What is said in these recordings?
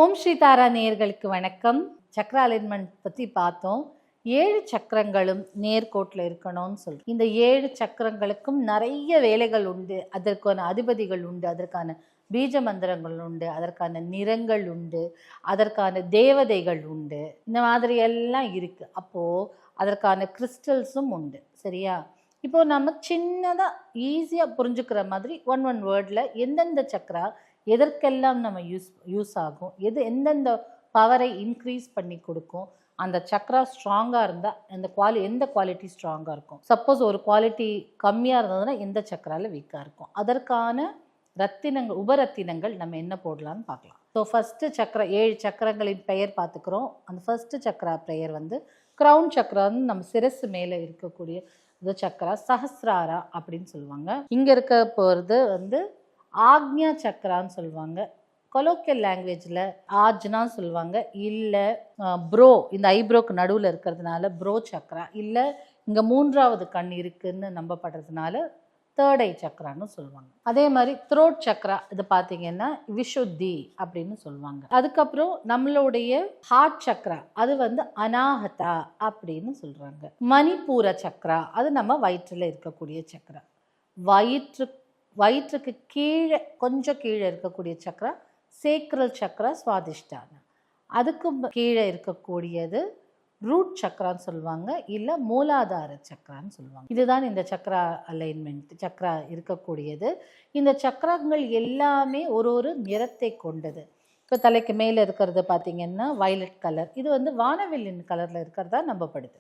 ஓம் ஸ்ரீ தாரா நேயர்களுக்கு வணக்கம். சக்கர அலைன்மெண்ட் பற்றி பார்த்தோம். 7 சக்கரங்களும் நேர்கோட்டில் இருக்கணும்னு சொல்றோம். இந்த 7 சக்கரங்களுக்கும் நிறைய வேலைகள் உண்டு, அதற்கான அதிபதிகள் உண்டு, அதற்கான பீஜ மந்திரங்கள் உண்டு, அதற்கான நிறங்கள் உண்டு, அதற்கான தேவதைகள் உண்டு, இந்த மாதிரி எல்லாம் இருக்கு. அப்போ அதற்கான கிறிஸ்டல்ஸும் உண்டு. சரியா? இப்போ நம்ம சின்னதாக ஈஸியாக புரிஞ்சுக்கிற மாதிரி ஒன் வேர்டில் எந்தெந்த சக்கரா எதற்கெல்லாம் நம்ம யூஸ் ஆகும், எந்தெந்த பவரை இன்க்ரீஸ் பண்ணி கொடுக்கும், அந்த சக்ரா ஸ்ட்ராங்காக இருந்தால் எந்த குவாலிட்டி ஸ்ட்ராங்காக இருக்கும், சப்போஸ் ஒரு குவாலிட்டி கம்மியாக இருந்ததுன்னா எந்த சக்கரால வீக்காக இருக்கும், அதற்கான ரத்தினங்கள் உபரத்தினங்கள் நம்ம என்ன போடலான்னு பார்க்கலாம். ஸோ ஃபஸ்ட்டு சக்கர 7 சக்கரங்களின் பெயர் பார்த்துக்கிறோம். அந்த ஃபஸ்ட்டு சக்கரா பெயர் வந்து க்ரௌன் சக்கரான்னு நம்ம சிரசு மேலே இருக்கக்கூடிய இது சக்கரா சஹஸ்ராரா அப்படின்னு சொல்லுவாங்க. இங்கே இருக்க போகிறது வந்து ஆக்ஞா சக்கரான்னு சொல்லுவாங்க. கொலோக்கியல் லாங்குவேஜில் ஆஜ்னான்னு சொல்லுவாங்க. இல்லை ப்ரோ, இந்த ஐப்ரோக்கு நடுவில் இருக்கிறதுனால ப்ரோ சக்கரா, இல்லை இங்கே 3வது கண் இருக்குன்னு நம்பப்படுறதுனால 3rd ஐ சக்கரான்னு சொல்லுவாங்க. அதே மாதிரி த்ரோட் சக்கரா இது பார்த்தீங்கன்னா விஷுத்தி அப்படின்னு சொல்லுவாங்க. அதுக்கப்புறம் நம்மளுடைய ஹார்ட் சக்கரா அது வந்து அனாஹதா அப்படின்னு சொல்கிறாங்க. மணிப்பூர சக்கரா அது நம்ம வயிற்றில் இருக்கக்கூடிய சக்கரா. வயிற்றுக்கு கீழே கொஞ்சம் கீழே இருக்கக்கூடிய சக்கரா சேக்ரல் சக்கரா சுவாதிஷ்டான. அதுக்கு கீழே இருக்கக்கூடியது ரூட் சக்கரான்னு சொல்லுவாங்க, இல்லை மூலாதார சக்கரான்னு சொல்லுவாங்க. இதுதான் இந்த சக்கரா அலைன்மெண்ட், சக்கரா இருக்கக்கூடியது. இந்த சக்கரங்கள் எல்லாமே ஒரு நிறத்தை கொண்டது. இப்போ தலைக்கு மேலே இருக்கிறது பார்த்தீங்கன்னா வயலட் கலர், இது வந்து வானவில்லின் கலரில் இருக்கிறதா நம்பப்படுது.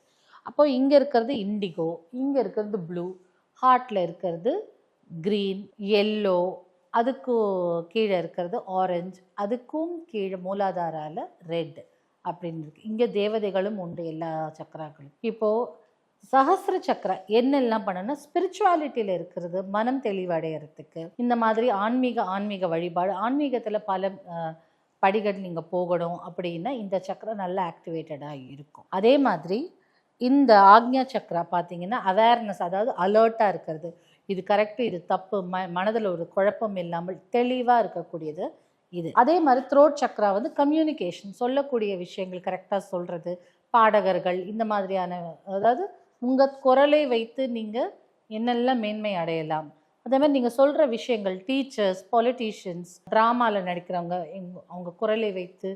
அப்போ இங்கே இருக்கிறது இண்டிகோ, இங்கே இருக்கிறது ப்ளூ, ஹார்ட்டில் இருக்கிறது க்ரீன், எல்லோ, அதுக்கு கீழே இருக்கிறது ஆரஞ்சு, அதுக்கும் கீழே மூலாதாரால ரெட் அப்படின்னு இருக்கு. இங்கே தேவதைகளும் உண்டு எல்லா சக்கராக்களும். இப்போது சஹஸ்ர சக்கரா என்னெல்லாம் பண்ணணும்னா ஸ்பிரிச்சுவாலிட்டியில் இருக்கிறது, மனம் தெளிவடைகிறதுக்கு, இந்த மாதிரி ஆன்மீக வழிபாடு, ஆன்மீகத்தில் பல படிகள் நீங்கள் போகணும் அப்படின்னா இந்த சக்கரா நல்லா ஆக்டிவேட்டடாக இருக்கும். அதே மாதிரி இந்த ஆக்ஞா சக்கரா பார்த்தீங்கன்னா அவேர்னஸ், அதாவது அலர்ட்டாக இருக்கிறது, இது கரெக்டு இது தப்பு, மனதில் ஒரு குழப்பம் இல்லாமல் தெளிவாக இருக்கக்கூடியது இது. அதே மாதிரி த்ரோட் சக்கரா வந்து கம்யூனிகேஷன், சொல்லக்கூடிய விஷயங்கள் கரெக்டாக சொல்கிறது, பாடகர்கள் இந்த மாதிரியான, அதாவது உங்கள் குரலை வைத்து நீங்கள் என்னெல்லாம் மேன்மை அடையலாம், அதே மாதிரி நீங்கள் சொல்கிற விஷயங்கள், டீச்சர்ஸ், பொலிட்டீஷியன்ஸ், ட்ராமாவில் நடிக்கிறவங்க அவங்க குரலை வைத்து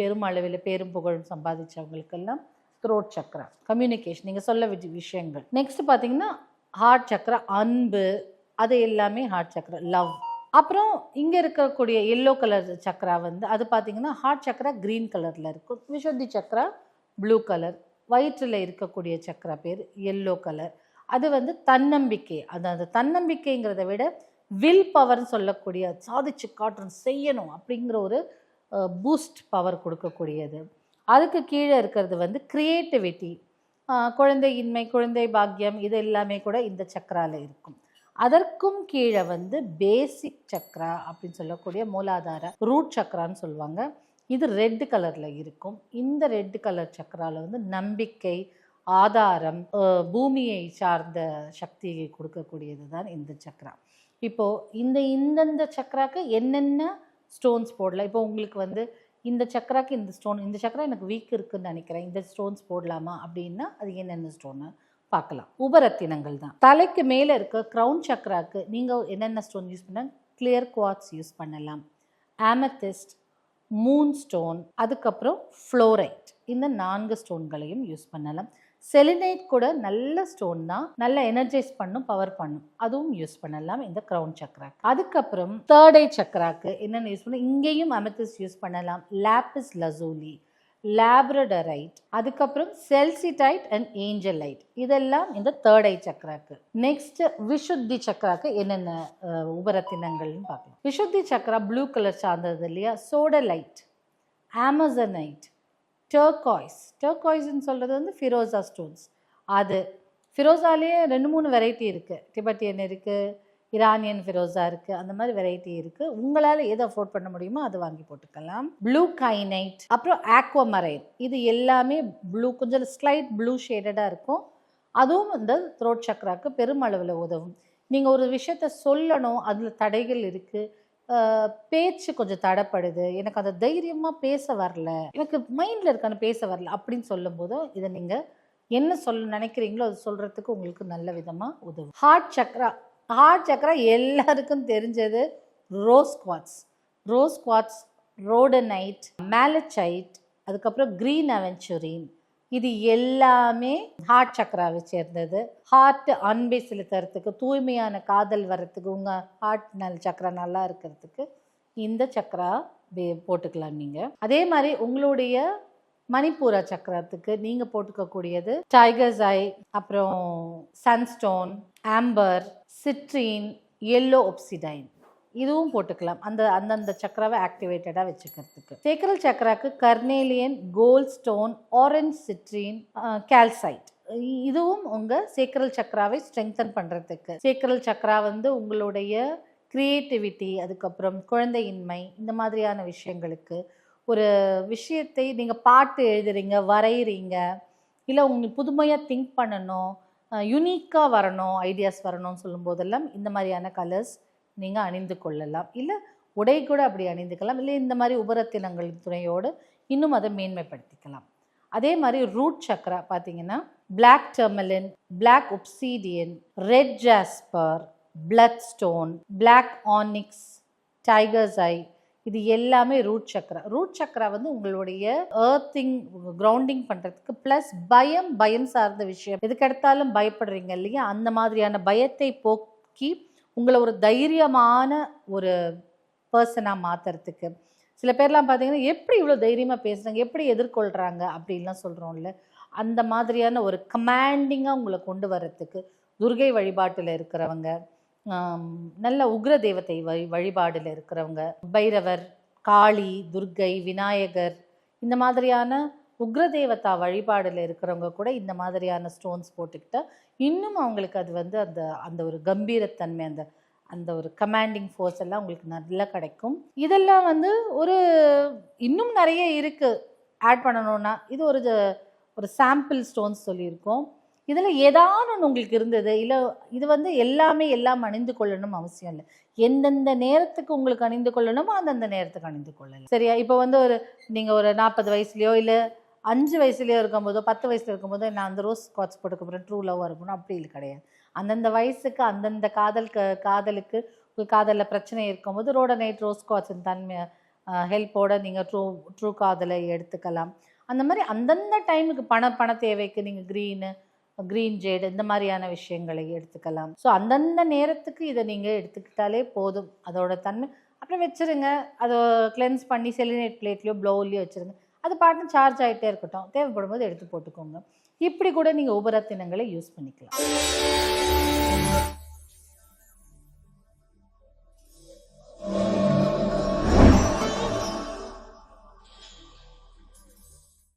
பெருமளவில் பேரும் புகழும் சம்பாதிச்சவங்களுக்கெல்லாம் த்ரோட் சக்கரா கம்யூனிகேஷன், நீங்கள் சொல்ல விஷயங்கள். நெக்ஸ்ட் பார்த்தீங்கன்னா ஹார்ட் சக்கரா அன்பு, அது எல்லாமே ஹார்ட் சக்கரா லவ். அப்புறம் இங்கே இருக்கக்கூடிய எல்லோ கலர் சக்கரா வந்து அது பார்த்தீங்கன்னா ஹார்ட் சக்கரா க்ரீன் கலரில் இருக்கும், விஷுத்தி சக்கரா ப்ளூ கலர், வயிற்றில் இருக்கக்கூடிய சக்கரா பேர் எல்லோ கலர். அது வந்து தன்னம்பிக்கை, அந்த தன்னம்பிக்கைங்கிறத விட வில் பவர்னு சொல்லக்கூடிய, சாதிச்சு காட்டணும் செய்யணும் அப்படிங்கிற ஒரு பூஸ்ட் பவர் கொடுக்கக்கூடியது. அதுக்கு கீழே இருக்கிறது வந்து கிரியேட்டிவிட்டி, குழந்தையின்மை, குழந்தை பாக்கியம், இது எல்லாமே கூட இந்த சக்கரால இருக்கும். அதற்கும் கீழே வந்து பேசிக் சக்கரா அப்படின்னு சொல்லக்கூடிய மூலாதார ரூட் சக்கரான்னு சொல்லுவாங்க. இது ரெட் கலரில் இருக்கும். இந்த ரெட் கலர் சக்கரால வந்து நம்பிக்கை, ஆதாரம், பூமியை சார்ந்த சக்தியை கொடுக்கக்கூடியது தான் இந்த சக்கரா. இப்போது இந்தந்த சக்கராக்கு என்னென்ன ஸ்டோன்ஸ் போடலாம். இப்போ உங்களுக்கு வந்து இந்த சக்கராக்கு இந்த ஸ்டோன், இந்த சக்கரா எனக்கு வீக் இருக்குன்னு நினைக்கிறேன், இந்த ஸ்டோன்ஸ் போடலாமா அப்படின்னா அது என்னென்ன ஸ்டோனு பார்க்கலாம். உபரத்தினங்கள் தான். தலைக்கு மேலே இருக்க க்ரௌன் சக்கராக்கு நீங்கள் என்னென்ன ஸ்டோன் யூஸ் பண்ண, கிளியர் குவார்ட்ஸ் யூஸ் பண்ணலாம், ஆமெத்திஸ்ட், மூன் ஸ்டோன், அதுக்கப்புறம் ஃப்ளோரைட், இந்த 4 ஸ்டோன்களையும் யூஸ் பண்ணலாம். செலினைட் கூட நல்ல ஸ்டோன் தான், நல்ல எனர்ஜைஸ் பண்ணும், பவர் பண்ணும், அதுவும் யூஸ் பண்ணலாம் இந்த க்ரௌன் சக்கராக்கு. அதுக்கப்புறம் 3rd ஐ சக்கராக்கு என்னென்ன யூஸ் பண்ண, இங்கேயும் அமெத்திஸ்ட் யூஸ் பண்ணலாம், லாப்பிஸ் லசூலி, லேப்ரடரைட், அதுக்கப்புறம் செல்சிடைட் அண்ட் ஏஞ்சலைட், இதெல்லாம் இந்த 3rd ஐ சக்கராக்கு. நெக்ஸ்ட் விஷுத்தி சக்கராக்கு என்னென்ன உபரத்தினங்கள்னு பார்க்கலாம். விஷுத்தி சக்கரா ப்ளூ கலர் சார்ந்தது இல்லையா, சோடலைட், ஆமசனைட், டர்காய்ஸ்ன்னு சொல்கிறது வந்து ஃபிரோசா ஸ்டோன்ஸ். அது ஃபிரோசாலேயே 2-3 வெரைட்டி இருக்குது, டிபெட்டியன் இருக்குது, இரானியன் ஃபிரோசா இருக்குது, அந்த மாதிரி வெரைட்டி இருக்குது. உங்களால் எதை அஃபோர்ட் பண்ண முடியுமோ அதை வாங்கி போட்டுக்கலாம். ப்ளூ கைனைட், அப்புறம் ஆக்வாமரைன், இது எல்லாமே ப்ளூ, கொஞ்சம் ஸ்லைட் ப்ளூ ஷேடடாக இருக்கும். அதுவும் இந்த த்ரோட் சக்கராக்கு பெருமளவில் உதவும். நீங்கள் ஒரு விஷயத்த சொல்லணும், அதில் தடைகள் இருக்குது, பேச்சு கொஞ்சம் தடைப்படுது, எனக்கு அந்த தைரியமாக பேச வரல, எனக்கு மைண்டில் இருக்கான பேச வரல அப்படின்னு சொல்லும் போதும் இதை நீங்கள் என்ன சொல்ல நினைக்கிறீங்களோ அது சொல்கிறதுக்கு உங்களுக்கு நல்ல விதமாக உதவும். ஹார்ட் சக்ரா எல்லாருக்கும் தெரிஞ்சது ரோஸ் குவாட்ஸ், ரோடனைட், மேலச்சைட், அதுக்கப்புறம் கிரீன் அவென்ச்சுரின், இது எல்லாமே ஹார்ட் சக்கராவை சேர்ந்தது. ஹார்ட் அன்பை செலுத்துறதுக்கு, தூய்மையான காதல் வர்றதுக்கு, உங்கள் ஹார்ட் சக்கரா நல்லா இருக்கிறதுக்கு இந்த சக்கரா போட்டுக்கலாம் நீங்கள். அதே மாதிரி உங்களுடைய மணிப்பூரா சக்கரத்துக்கு நீங்கள் போட்டுக்கக்கூடியது டைகர்ஸ் ஐ, அப்புறம் sunstone, amber, citrine, yellow obsidian, இதுவும் போட்டுக்கலாம் அந்தந்த சக்கராவை ஆக்டிவேட்டடாக வச்சுக்கிறதுக்கு. சேக்கரல் சக்கராக்கு carnelian, gold stone, orange citrine, calcite, இதுவும் உங்கள் சேக்கரல் சக்கராவை ஸ்ட்ரெங்தன் பண்ணுறதுக்கு. சேக்கரல் சக்கரா உங்களுடைய கிரியேட்டிவிட்டி, அதுக்கப்புறம் குழந்தையின்மை, இந்த மாதிரியான விஷயங்களுக்கு, ஒரு விஷயத்தை நீங்கள் பாட்டு எழுதுறீங்க, வரைகிறீங்க, இல்லை உங்களுக்கு புதுமையாக திங்க் பண்ணணும், யுனிக்காக வரணும், ஐடியாஸ் வரணும்னு சொல்லும் போதெல்லாம் இந்த மாதிரியான கலர்ஸ் நீங்கள் அணிந்து கொள்ளலாம். இல்லை உடை கூட அப்படி அணிந்துக்கலாம், இல்லை இந்த மாதிரி உபரத்தினங்களின் துணையோடு இன்னும் அதை மேன்மைப்படுத்திக்கலாம். அதே மாதிரி ரூட் சக்கரா பார்த்தீங்கன்னா black tourmaline, black obsidian, red jasper, blood stone, black onyx, tiger's eye, இது எல்லாமே ரூட் சக்கரா உங்களுடைய எர்த்திங், கிரவுண்டிங் பண்ணுறதுக்கு, ப்ளஸ் பயம் சார்ந்த விஷயம், எதுக்கெடுத்தாலும் பயப்படுறீங்க இல்லையா, அந்த மாதிரியான பயத்தை போக்கி உங்களை ஒரு தைரியமான ஒரு பர்சனாக மாற்றுறதுக்கு. சில பேர்லாம் பார்த்தீங்கன்னா எப்படி இவ்வளோ தைரியமாக பேசுகிறாங்க, எப்படி எதிர்கொள்கிறாங்க அப்படின்லாம் சொல்கிறோம்ல, அந்த மாதிரியான ஒரு கமாண்டிங்காக உங்களை கொண்டு வர்றதுக்கு துர்கை வழிபாட்டில் இருக்கிறவங்க, நல்ல உக்ர தேவதை வழிபாடில் இருக்கிறவங்க, பைரவர், காளி, துர்கை, விநாயகர், இந்த மாதிரியான உக்ரதேவதா வழிபாடில் இருக்கிறவங்க கூட இந்த மாதிரியான ஸ்டோன்ஸ் போட்டுக்கிட்டா இன்னும் அவங்களுக்கு அது அந்த அந்த ஒரு கம்பீரத்தன்மை, அந்த அந்த ஒரு கமாண்டிங் ஃபோர்ஸ் எல்லாம் உங்களுக்கு நல்லா கிடைக்கும். இதெல்லாம் ஒரு இன்னும் நிறைய இருக்குது ஆட் பண்ணணும்னா, இது ஒரு சாம்பிள் ஸ்டோன்ஸ் சொல்லியிருக்கோம். இதில் ஏதாவது ஒன்று உங்களுக்கு இருந்தது, இல்லை இது எல்லாமே எல்லாம் அணிந்து கொள்ளணும் அவசியம் இல்லை, எந்தெந்த நேரத்துக்கு உங்களுக்கு அணிந்து கொள்ளணுமோ அந்தந்த நேரத்துக்கு அணிந்து கொள்ளலாம். சரியா? இப்போ நீங்கள் ஒரு 40 வயசுலையோ இல்லை 5 வயசுலையோ இருக்கும்போதோ 10 வயசில் இருக்கும்போதோ நான் அந்த ரோஸ் ஸ்காட்ச் போட்டுக்கப்புறம் ட்ரூ லவ் இருக்கணும் அப்படி இல்லை, கிடையாது. அந்தந்த வயசுக்கு அந்தந்த காதலுக்கு காதலில் பிரச்சனை இருக்கும்போது ரோடனைட், ரோஸ் ஸ்காட்சின் தன்மை ஹெல்ப்போட நீங்கள் ட்ரூ காதலை எடுத்துக்கலாம். அந்த மாதிரி அந்தந்த டைமுக்கு பண தேவைக்கு நீங்கள் க்ரீன் ஜேடு இந்த மாதிரியான விஷயங்களை எடுத்துக்கலாம். ஸோ அந்தந்த நேரத்துக்கு இதை நீங்கள் எடுத்துக்கிட்டாலே போதும், அதோட தன்மை. அப்புறம் வச்சுருங்க, அதை கிளென்ஸ் பண்ணி செலினேட் பிளேட்லையோ ப்ளவுலையோ வச்சுருங்க, அது பாட்டு சார்ஜ் ஆகிட்டே இருக்கட்டும், தேவைப்படும் போது எடுத்து போட்டுக்கோங்க. இப்படி கூட நீங்கள் உபரத்தினங்களை யூஸ் பண்ணிக்கலாம்.